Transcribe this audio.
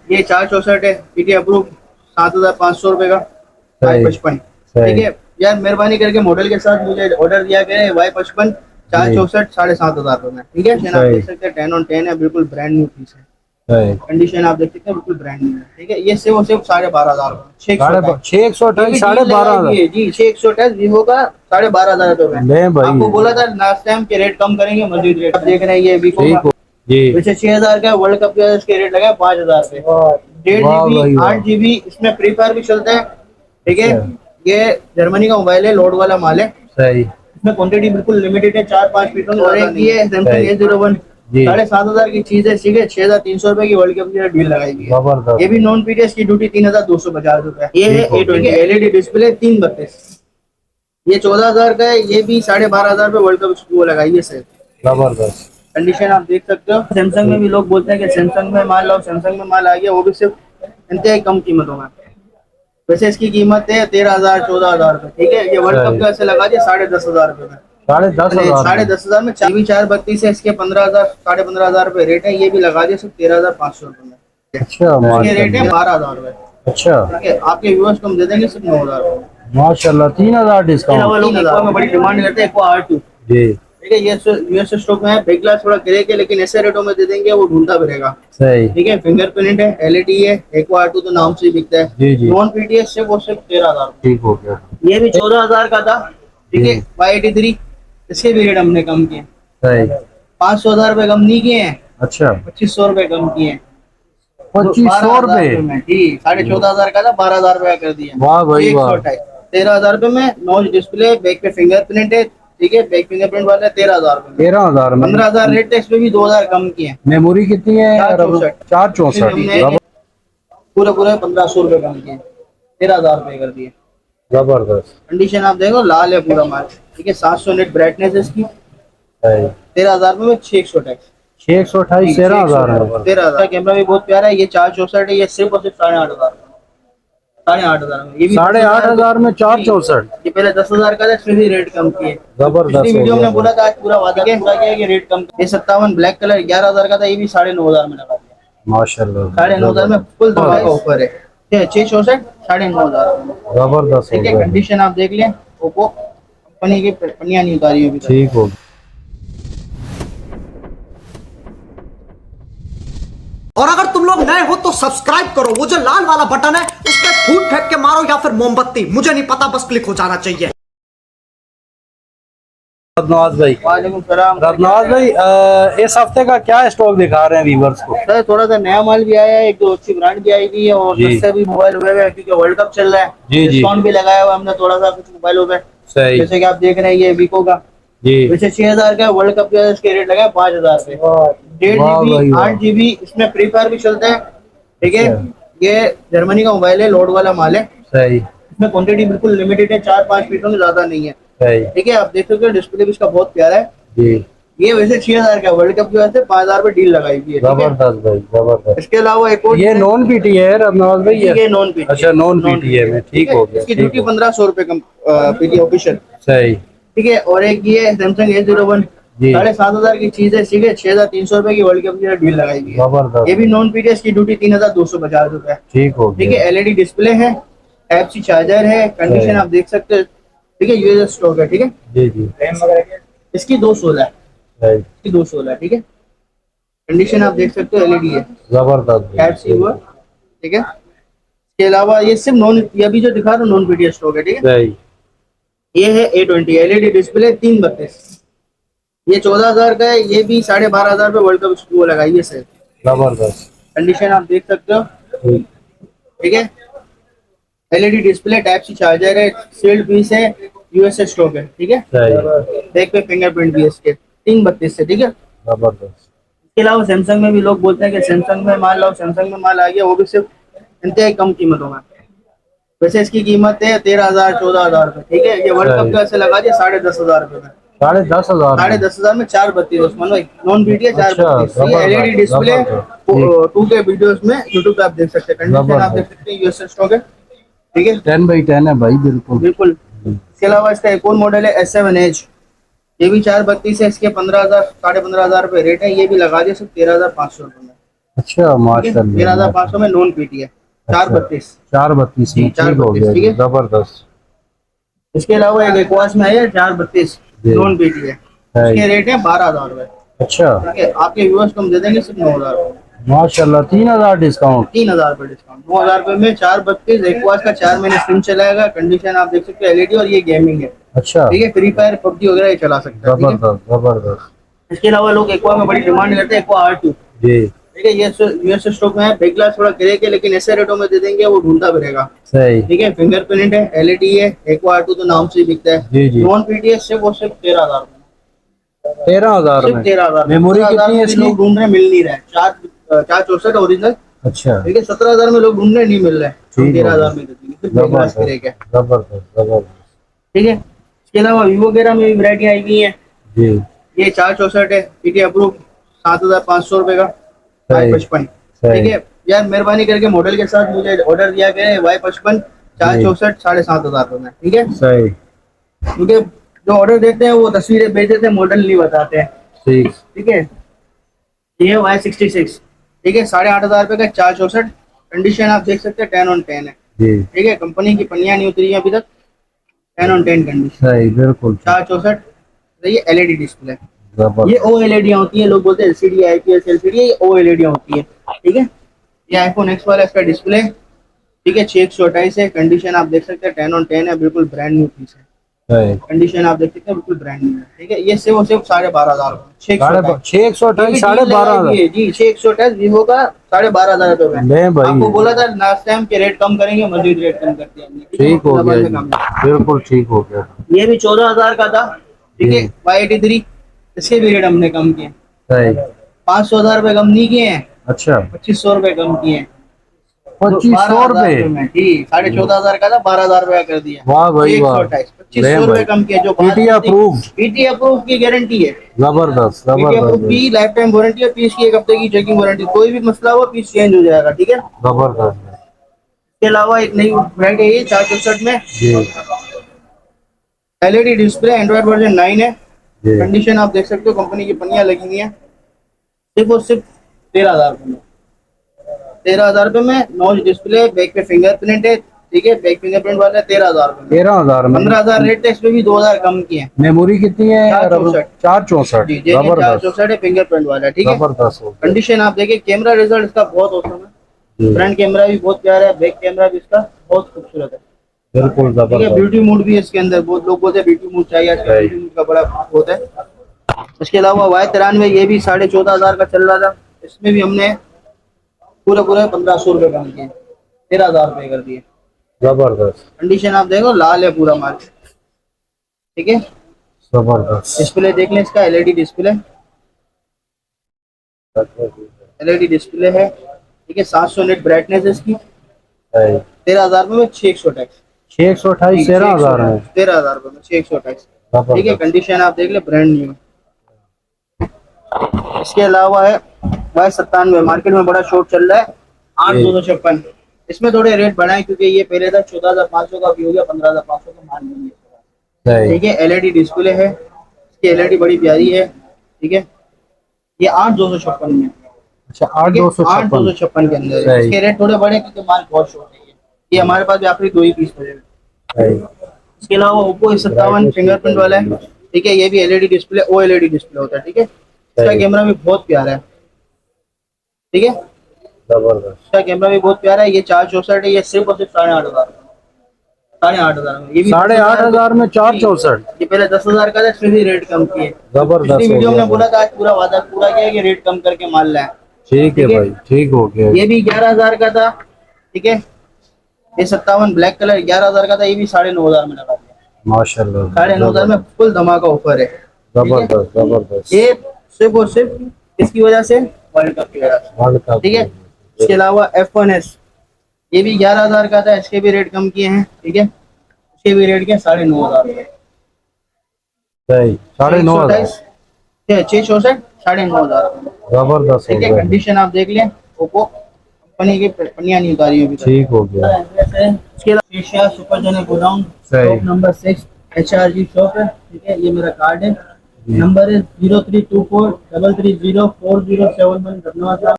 ये 464 है, PT approve, 7,500 रुपए का, वाई सही 55। ठीक सही। है यार, मेहरबानी करके मॉडल के साथ मुझे ऑर्डर दिया करें, वाई 55, चार जी चौसठ 7,500 में। ठीक है, आप सही देख सकते हैं 10/10 है, बिल्कुल ब्रांड न्यू पीस है। सही। कंडीशन आप देख सकते हैं, बिल्कुल ब्रांड न्यू है। ठीक है, ये सिर्फ और सिर्फ 12,500 में, 628। छः एक सौ ये अट्ठाईस, भी साढ़े डील बारह लगाई हजार हुई है जी, 628 वीवो का 12,500 में। ले भाई। आपको बोला था लास्ट टाइम के रेट कम करेंगे, मजीद रेट आप देख रहे हैं, ये वीवो ठीक का हो जी। वैसे 6,000 का वर्ल्ड कप का इसके रेट लगा है 5,000 रुपए। डेढ़ वाह जीबी भाई वाह। 8 GB इसमें फ्री फायर भी चलता है। ठीक है, अच्छा ये जर्मनी का मोबाइल है, लोड वाला माल है। सही इसमें क्वांटिटी बिल्कुल लिमिटेड है, 4-5 पीस में। और एक ये सैमसंग सही A01, जी। 7,500 की चीज है। ठीक है, 6,300 रुपए की वर्ल्ड कप की डील लगाई हुई है। ये भी जबरदस्त। नॉन पीडीएस की ड्यूटी 3,250 रुपए। ये है ठीक हो A20 गया। एलईडी डिस्प्ले 332, ये 14,000 का है। ये भी 12,500 रुपए वर्ल्ड कप वो लगाई है सर। जबरदस्त। कंडीशन आप देख सकते हो। सैमसंग में भी लोग बोलते हैं कि सैमसंग में माल लो, सैमसंग में माल आ गया, वो भी सिर्फ इंतहाई कम कीमतों में। वैसे इसकी कीमत है 13,000 14,000 रुपए। ठीक है, ये वर्ल्ड कप सही का ऐसे लगा दिया 10,500 रुपए में। 10,500 साढ़े में। दस हजार में चार भी 432 है, इसके 15,000 15,500 रुपए रेट है। ये भी लगा दिया सिर्फ 13,500 रुपए में। अच्छा इसके रेट है माशाल्लाह। 12,000 रुपए। अच्छा ठीक है, आपके व्यूअर्स को हम दे देंगे सिर्फ 9,000 रुपए। माशाल्लाह, 3,000 इसके अलावा डिस्काउंट। लोग एक्वा में बड़ी डिमांड करते हैं, एक्वा R2। जी ठीक है, ये यूएस स्टॉक में है, बिग ग्लास थोड़ा गिरे के, लेकिन ऐसे रेटों में दे देंगे वो ढूंढता फिरेगा। सही। ठीक है, फिंगरप्रिंट है, एलईडी है, एक्वा R2 तो नाम से ही बिकता है। जी जी नॉन पीटीएस से वो सिर्फ 13,000। ठीक हो गया। ये भी 14,000 का था। ठीक जी है, Y83, इसके भी रेट हमने कम किए, सही। 500 रुपए कम नहीं किए हैं, अच्छा 2,500 रुपए कम किए हैं। 2,500 रुपए। 12,000 रुपए में जी, 14,500 का था, 12,000 रुपए का कर दिया। वाह भाई एक वाह। सौ अट्ठाईस 13,000 रुपए में नॉच डिस्प्ले, बैक पे फिंगरप्रिंट है। ठीक है, बैक फिंगरप्रिंट वाला 13,000 रुपए में। 13,000 में। 15,000 रेट है, इसमें भी 2,000 कम किए हैं। मेमोरी कितनी है चार यार अब? चौसठ 464। हमने पूरे पूरे 1,500 रुपए कम किए, 13,000 रुपए कर दिए। जबरदस्त। कंडीशन आप देखो, लाल है पूरा माल। ठीक है, 700 नेट ब्राइटनेस है इसकी, सही। 13,000 में 628। 628, 13,000 में। 13,000। कैमरा भी बहुत प्यारा है, ये 464 है, ये सिर्फ और सिर्फ 8,500, 8,500 में। ये भी 8,500 में 464। ये पहले 10,000 का था, इसमें भी रेट कम किए। जबरदस्त पिछली हो वीडियो गया में बोला था, आज पूरा वादा किया है कि रेट कम। ये 57 ब्लैक कलर 11,000 का था, ये भी 9,500 में लगा दिया। माशाल्लाह। 9,500 में फुल धमाका का ऑफर है। 664 9,500। जबरदस्त हो ठीक है, गया। कंडीशन आप देख लें, ओप्पो कंपनी की पन्नियां नहीं उतारी है अभी तक। ठीक हो। और अगर तुम लोग नए हो तो सब्सक्राइब करो, वो जो लाल वाला बटन है उस पर फूट फेंक के मारो या फिर मोमबत्ती, मुझे नहीं पता, बस क्लिक हो जाना चाहिए। रबनवाज भाई। वालेकुम सलाम। रबनवाज भाई, इस हफ्ते का क्या स्टॉक दिखा रहे हैं व्यूवर्स को? सर थोड़ा सा नया माल भी आया है, एक दो अच्छी ब्रांड भी आई हुई है, और जी सस्ते भी मोबाइल हुए हैं, क्योंकि वर्ल्ड कप चल रहा है। जी जी डिस्काउंट भी लगाया हुआ हमने थोड़ा सा कुछ मोबाइलों पे। सही। जैसे कि आप देख रहे हैं, ये वीवो का जी वैसे 6,000 का वर्ल्ड कप का इसके रेट लगा है 5,000 रुपए। डेढ़ वाह जीबी भाई वाह। 8 GB इसमें फ्री फायर भी चलता है। ठीक है, अच्छा। ये जर्मनी का मोबाइल है, लोड वाला माल है। सही इसमें क्वांटिटी बिल्कुल लिमिटेड है, 4-5 पीसों से ज्यादा नहीं है। सही। ठीक है, आप देख सकते हो डिस्प्ले भी इसका बहुत प्यारा है। जी ये वैसे 6,000 का वर्ल्ड कप की वजह से 5,000 रुपए डील लगाई हुई है। ठीक है, जबरदस्त भाई जबरदस्त। इसके अलावा एक और ये नॉन पीटी है रबनवाज भाई? ये नॉन पीटी। अच्छा नॉन पीटी है में। ठीक हो गया। इसकी ठीक ड्यूटी हो 1,500 रुपए कम, पीटी ऑफिशियल। सही। ठीक है, और एक ये सैमसंग A01, जी 7,500 की चीज है। ठीक है, 6,300 रुपए की वर्ल्ड कप की डील लगाई हुई है। जबरदस्त। ये भी नॉन पीटीएस की ड्यूटी 3,250 रुपए। ठीक हो ठीक है, गया। एलईडी डिस्प्ले है, टाइप सी चार्जर है, कंडीशन आप देख सकते हो। ठीक है, यूएसएस स्टॉक है। ठीक है, जी जी इसकी 216 है, सही। इसकी 216 है। ठीक है, कंडीशन आप देख सकते हो, एलईडी है, जबरदस्त टाइप सी हुआ। ठीक है, इसके अलावा ये सिर्फ नॉन, ये अभी जो दिखा रहा हूँ नॉन पीटीएस स्टॉक है। ठीक है, सही। ये है A20 एलईडी डिस्प्ले 332, ये 14,000 का है। ये भी 12,500 रुपए वर्ल्ड कप वो लगाई है सर। जबरदस्त। कंडीशन आप देख सकते हो। ठीक। ठीक है, LED display, type C charger है, सील्ड पीस है, यूएसएस स्टॉक है। ठीक है, सही। बैक पे फिंगरप्रिंट भी है इसके, 332 से। ठीक है, जबरदस्त। इसके अलावा सैमसंग में भी लोग बोलते हैं कि सैमसंग में माल लो, सैमसंग में माल आ गया, वो भी सिर्फ इंतहाई कम कीमतों में। वैसे इसकी कीमत है 13,000 14,000 रुपए। ठीक है, ये वर्ल्ड कप का ऐसे लगा दिया 10,500 रुपए में। 10,500 में। 10,500 में 432 उस्मान भाई, नॉन बीटी है, अच्छा 432। ये एलईडी जबरदस्त डिस्प्ले जबरदस्त। 2K वीडियोस में यूट्यूब पे आप देख सकते हैं। कंडीशन आप देख जबरदस्त। सकते हैं, यूएसएस स्टॉक है। ठीक है, 10/10 है भाई बिल्कुल। बिल्कुल। इसके अलावा इसका एक और मॉडल है S7 Edge, ये भी 432 है, इसके 15,000 15,500 रुपए रेट है। ये भी लगा दिया सिर्फ 13,500 रुपए में। अच्छा 13,500 में नॉन पीटी है, 432। 432 में, जी, ठीक हो 432, गया ठीक जी, है। जबरदस्त। इसके अलावा एक एक्वास में है 432 जी। नॉन पीटी है, है। उसके रेट है 12,000 रुपए। अच्छा ठीक है, आपके व्यूअर्स को हम दे देंगे सिर्फ 9,000 रुपए। माशाल्लाह, 3000 डिस्काउंट। 3,000 रुपए डिस्काउंट, 9,000 रुपए में 432 एक्वास का 4 महीने स्क्रीन चलाएगा। कंडीशन आप देख सकते हो एलईडी, और ये गेमिंग है। अच्छा ठीक है, फ्री फायर पबजी वगैरह ये चला सकता है। ठीक है, जबरदस्त जबरदस्त। इसके अलावा लोग एक्वा में बड़ी डिमांड करते हैं, एक्वा R2। जी ठीक है, ये यूएस स्टॉक में है, बैक ग्लास थोड़ा गिरे के, लेकिन ऐसे रेटों में दे देंगे वो ढूंढता फिरेगा। सही। ठीक है, फिंगरप्रिंट है, एलईडी है, एक्वा R2 तो नाम से ही बिकता है। जी जी। नॉन पीटीएस सिर्फ और सिर्फ 13,000 रुपए, 13,000 सिर्फ में 13,000। मेमोरी 17,000 कितनी है में भी इसकी? लोग ढूंढ रहे हैं, मिल नहीं रहा है। 464 ओरिजिनल। अच्छा ठीक है, 17,000 में लोग ढूंढ रहे हैं, नहीं मिल रहा है। हम ठीक हो 13,000 गया। में दे देंगे, सिर्फ बैक ग्लास गिरे के। जबरदस्त जबरदस्त। ठीक है, इसके अलावा वीवो वगैरह में भी वैरायटी आई हुई है। जी ये 464 है, पीटी अप्रूव, 7,500 रुपए का, सही 55। ठीक सही। है यार, मेहरबानी करके मॉडल के साथ मुझे ऑर्डर दिया गया है Y55 464 7,500 रुपए में। ठीक है, सही क्योंकि जो ऑर्डर देते हैं वो तस्वीरें भेज देते हैं, मॉडल नहीं बताते हैं। ठीक। ठीक है, ये Y66। ठीक है, 8,500 रुपए का 464। कंडीशन आप देख सकते हैं 10/10 है। जी ठीक है, कंपनी की पन्नियां नहीं उतरी है अभी तक, 10/10 कंडीशन। सही बिल्कुल 464। ये एलईडी डिस्प्ले, ये जबरदस्त। ओ एलईडियां होती हैं, लोग बोलते हैं एलसीडी आईपीएस एलसीडी, ये ओ एलईडियां होती है। ठीक है, ये आईफोन एक्स वाला इसका डिस्प्ले। ठीक है, 628 है। कंडीशन आप देख सकते हैं 10/10 है, बिल्कुल ब्रांड न्यू पीस है। सही। कंडीशन आप देख सकते हैं बिल्कुल ब्रांड न्यू है। ठीक है, ये सिर्फ और सिर्फ 12,500 628 12,500। जी 628 वीवो का 12,500 रुपए में। ले भाई आपको बोला था लास्ट टाइम के रेट कम करेंगे, मजीद रेट कम करते हैं। ठीक हो गया जी, बिल्कुल ठीक हो गया। ये भी 14,000 का था। ठीक है, जी। Y83, इसके भी रेट हमने कम किए, सही। 500 रुपए कम नहीं किए हैं, अच्छा 2,500 रुपए कम किए हैं। 2,500 रुपए में जी, 14,500 का था, 12,000 रुपया कर दिया। वाह भाई वाह। 2,500 रुपए कम किया। जो पीटी अप्रूव। पीटी अप्रूव की गारंटी है। जबरदस्त पीटी अप्रूव जबरदस्त की लाइफ टाइम वारंटी है, पीस की 1 हफ्ते की चेकिंग वारंटी, कोई भी मसला हुआ पीस चेंज हो जाएगा। ठीक है, जबरदस्त। इसके अलावा एक नई ब्रांड है ये 464 में, जी एलईडी डिस्प्ले, एंड्रॉइड वर्जन 9 है। जी कंडीशन आप देख सकते हो, कंपनी की पन्नियां लगी हुई है। सिर्फ और सिर्फ 13,000 रुपए में, 13,000 रुपए में नॉच डिस्प्ले, बैक पे फिंगरप्रिंट है। ठीक है, बैक फिंगरप्रिंट वाला 13,000 रुपए में। 13,000 में 15,000 रेट है, इसमें भी 2,000 कम किए हैं। मेमोरी कितनी है? 464। 464। जी, जबरदस्त 464 है, फिंगरप्रिंट वाला। ठीक है, जबरदस्त हो गया। कंडीशन आप देखिए, कैमरा रिजल्ट इसका बहुत औसम है। जी, फ्रंट कैमरा भी बहुत प्यारा है, बैक कैमरा भी इसका बहुत खूबसूरत है। बिल्कुल ठीक है, जबरदस्त। ब्यूटी मोड भी है इसके अंदर, बहुत लोग बोलते हैं ब्यूटी मोड चाहिए, आजकल Right. ब्यूटी मोड का बड़ा होता है। इसके अलावा Y93, ये भी 14,500 का चल रहा था, इसमें भी हमने पूरे 1,500 रुपए कम किए, 13,000 रुपए कर दिए। जबरदस्त कंडीशन आप देखो, लाल है पूरा माल। ठीक है, जबरदस्त। डिस्प्ले देख लें, इसका एलईडी डिस्प्ले, एलईडी डिस्प्ले है। ठीक है, 700 निट ब्राइटनेस है इसकी। 13,000 में 628। 628 13,000 में 13,000 रुपए में 628। ठीक है, जबरदस्त। कंडीशन आप देख ले, ब्रांड न्यू। इसके अलावा है Y97, मार्केट में बड़ा शॉर्ट चल रहा है, 8,256। इसमें थोड़े रेट बढ़ाए, क्योंकि ये पहले था 14,500 का, भी हो गया 15,500 का, माल नहीं है। सही। ठीक है, एलईडी डिस्प्ले है, इसकी एलईडी बड़ी प्यारी है। ठीक है, ये 8,256 में। अच्छा 8,256 8,256 के अंदर है। सही। इसके रेट थोड़े बढ़े क्योंकि माल बहुत शॉर्ट है। ये हमारे पास भी आखिरी 2 ही पीस बचे। सही। इसके अलावा ओप्पो A57 फिंगरप्रिंट वाला है। ठीक है, ये भी LED display, O LED display होता है। ठीक है, इसका सही। कैमरा भी बहुत प्यारा है। ठीक है, जबरदस्त। इसका कैमरा भी बहुत प्यारा है। ये 464 है, ये सिर्फ और सिर्फ 8,500, 8,500 में। ये भी 8,500 में 464। ये पहले 10,000 का था, इसमें भी रेट कम किए। जबरदस्त पिछली हो वीडियो गया में बोला था, आज पूरा वादा पूरा किया कि रेट कम करके माल लाए। ठीक है ठीक है। भाई, ठीक हो गया। ये भी 11,000 का था। ठीक है, ये 57 ब्लैक कलर 11,000 का था, ये भी 9,500 में लगा दिया। माशाल्लाह 9,500 में फुल धमाका ऑफर है। जबरदस्त जबरदस्त। ये सिर्फ और सिर्फ इसकी वजह से, वर्ल्ड कप की वजह से। World cup. ठीक है, इसके अलावा F1S, ये भी 11,000 का था, इसके भी रेट कम किए हैं। ठीक है, इसके भी रेट के 9,500। सही 9,500 664 9,500। जबरदस्त हो ठीक है, गया। कंडीशन आप देख लें, ओप्पो कंपनी की पन्नियां नहीं उतारी अभी तक। ठीक हो गया। इसके अलावा एशिया सुपर जने गोडाउन, सही। शॉप नंबर 6 HRG शॉप है। ठीक है, ये मेरा कार्ड है, नंबर है 0324 330 4071। धन्यवाद।